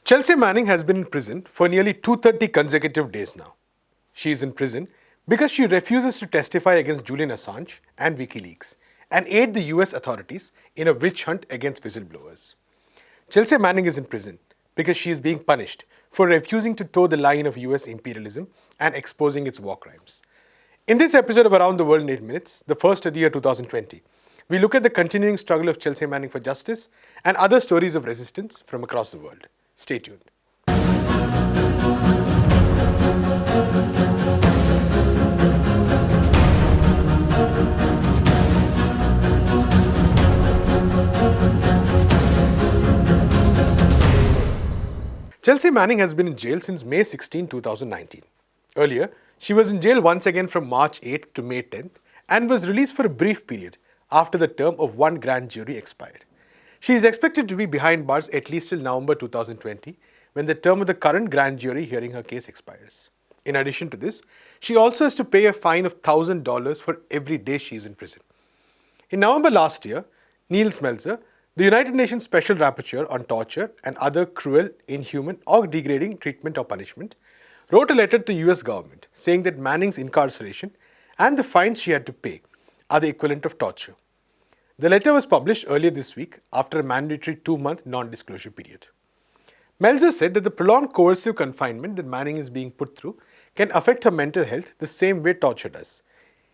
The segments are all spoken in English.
Chelsea Manning has been in prison for nearly 230 consecutive days now. She is in prison because she refuses to testify against Julian Assange and WikiLeaks and aid the US authorities in a witch hunt against whistleblowers. Chelsea Manning is in prison because she is being punished for refusing to toe the line of US imperialism and exposing its war crimes. In this episode of Around the World in 8 Minutes, the first of the year 2020, we look at the continuing struggle of Chelsea Manning for justice and other stories of resistance from across the world. Stay tuned. Chelsea Manning has been in jail since May 16, 2019. Earlier, she was in jail once again from March 8th to May 10th and was released for a brief period after the term of one grand jury expired. She is expected to be behind bars at least till November 2020, when the term of the current grand jury hearing her case expires. In addition to this, she also has to pay a fine of $1,000 for every day she is in prison. In November last year, Neil Smeltzer, the United Nations Special Rapporteur on torture and other cruel, inhuman or degrading treatment or punishment, wrote a letter to the US government saying that Manning's incarceration and the fines she had to pay are the equivalent of torture. The letter was published earlier this week after a mandatory 2-month non-disclosure period. Melzer said that the prolonged coercive confinement that Manning is being put through can affect her mental health the same way torture does.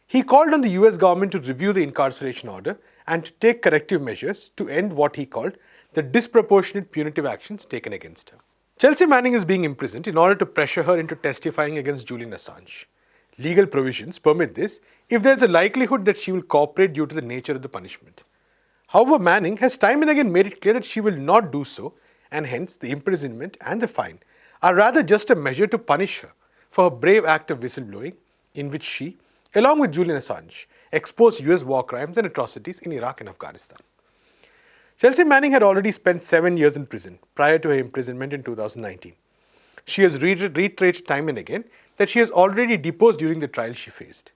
He called on the US government to review the incarceration order and to take corrective measures to end what he called the disproportionate punitive actions taken against her. Chelsea Manning is being imprisoned in order to pressure her into testifying against Julian Assange. Legal provisions permit this if there is a likelihood that she will cooperate due to the nature of the punishment. However, Manning has time and again made it clear that she will not do so, and hence the imprisonment and the fine are rather just a measure to punish her for her brave act of whistleblowing in which she, along with Julian Assange, exposed US war crimes and atrocities in Iraq and Afghanistan. Chelsea Manning had already spent 7 years in prison prior to her imprisonment in 2019. She has reiterated time and again that she has already deposed during the trial she faced.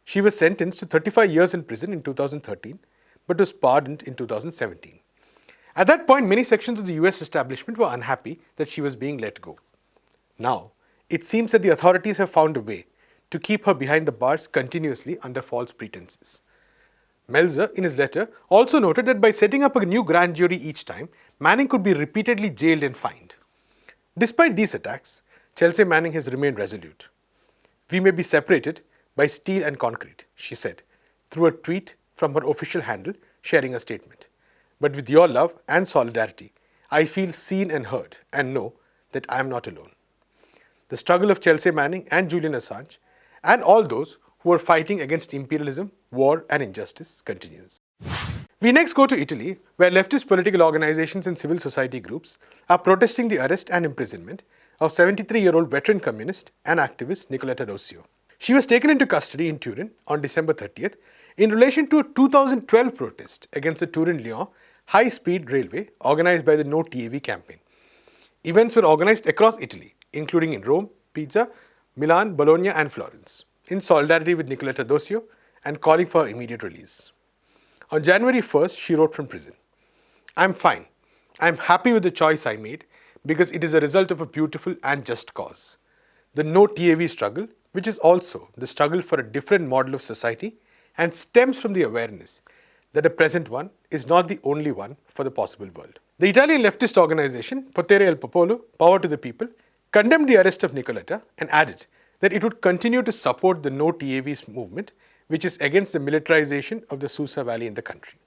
She was sentenced to 35 years in prison in 2013, but was pardoned in 2017. At that point, many sections of the US establishment were unhappy that she was being let go. Now, it seems that the authorities have found a way to keep her behind the bars continuously under false pretenses. Melzer, in his letter, also noted that by setting up a new grand jury each time, Manning could be repeatedly jailed and fined. Despite these attacks, Chelsea Manning has remained resolute. "We may be separated by steel and concrete," she said, through a tweet from her official handle sharing a statement. "But with your love and solidarity, I feel seen and heard and know that I am not alone." The struggle of Chelsea Manning and Julian Assange and all those who are fighting against imperialism, war and injustice continues. We next go to Italy, where leftist political organizations and civil society groups are protesting the arrest and imprisonment of 73-year-old veteran communist and activist Nicoletta D'Osio. She was taken into custody in Turin on December 30th in relation to a 2012 protest against the Turin-Lyon high-speed railway organized by the No TAV campaign. Events were organized across Italy, including in Rome, Pisa, Milan, Bologna and Florence, in solidarity with Nicoletta D'Osio and calling for her immediate release. On January 1st, she wrote from prison, "I'm fine. I'm happy with the choice I made because it is a result of a beautiful and just cause. The No TAV struggle, which is also the struggle for a different model of society and stems from the awareness that the present one is not the only one for the possible world." The Italian leftist organization, Potere al Popolo, Power to the People, condemned the arrest of Nicoletta and added that it would continue to support the No TAV's movement, which is against the militarization of the Susa Valley in the country.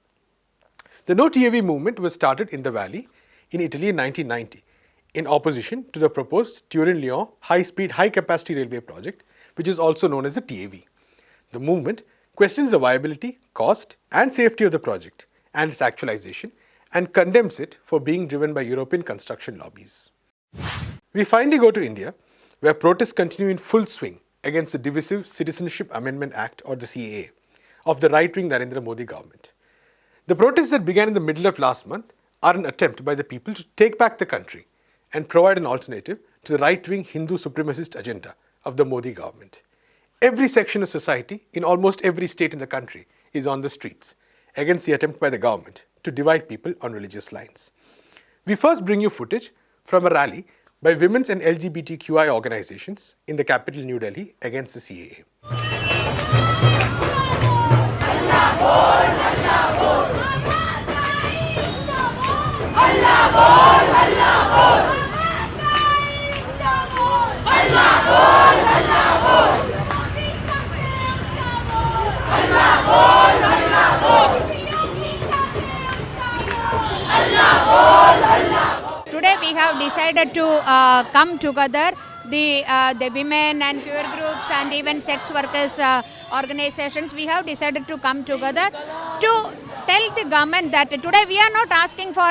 The No TAV movement was started in the valley in Italy in 1990 in opposition to the proposed Turin-Lyon high-speed, high-capacity railway project, which is also known as the TAV. The movement questions the viability, cost and safety of the project and its actualization and condemns it for being driven by European construction lobbies. We finally go to India, where protests continue in full swing against the divisive Citizenship Amendment Act, or the CAA, of the right-wing Narendra Modi government. The protests that began in the middle of last month are an attempt by the people to take back the country and provide an alternative to the right-wing Hindu supremacist agenda of the Modi government. Every section of society in almost every state in the country is on the streets against the attempt by the government to divide people on religious lines. We first bring you footage from a rally by women's and LGBTQI organizations in the capital New Delhi against the CAA. Today we have decided to come together, the women and queer groups and even sex workers organizations. We have decided to come together to tell the government that today we are not asking for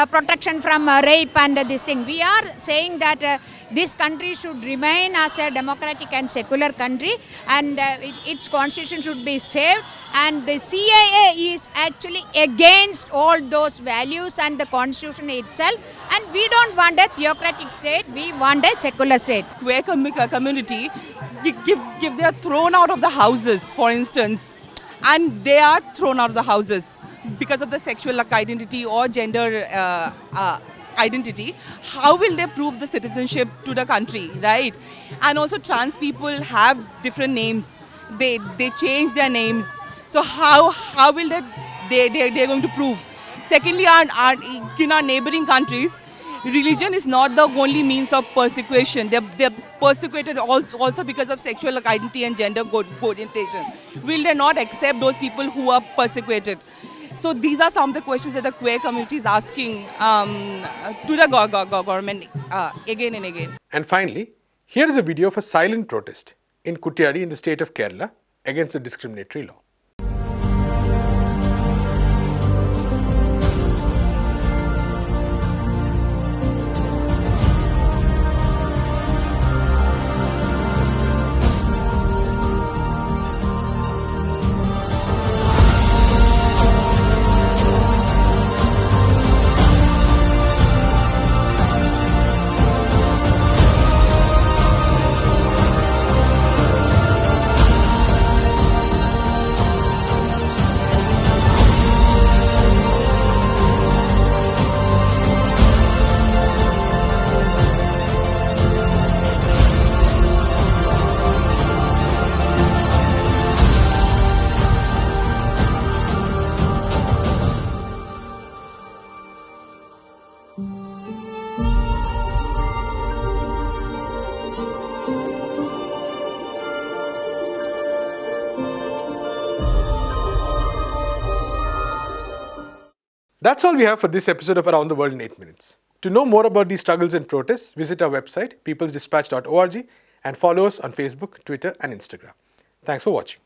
protection from rape and this thing. We are saying that this country should remain as a democratic and secular country, and its constitution should be saved. And the CAA is actually against all those values and the constitution itself. And we don't want a theocratic state, we want a secular state. Queer community, they are thrown out of the houses, for instance, and they are thrown out of the houses because of the sexual identity or gender identity. How will they prove the citizenship to the country, right? And also trans people have different names. They change their names. So how will they're going to prove? Secondly, in our neighboring countries, religion is not the only means of persecution. They're persecuted also because of sexual identity and gender orientation. Will they not accept those people who are persecuted? So these are some of the questions that the queer community is asking to the government again and again. And finally, here is a video of a silent protest in Kuttiyadi in the state of Kerala against the discriminatory law. That's all we have for this episode of Around the World in 8 Minutes. To know more about these struggles and protests, visit our website, peoplesdispatch.org, and follow us on Facebook, Twitter, and Instagram. Thanks for watching.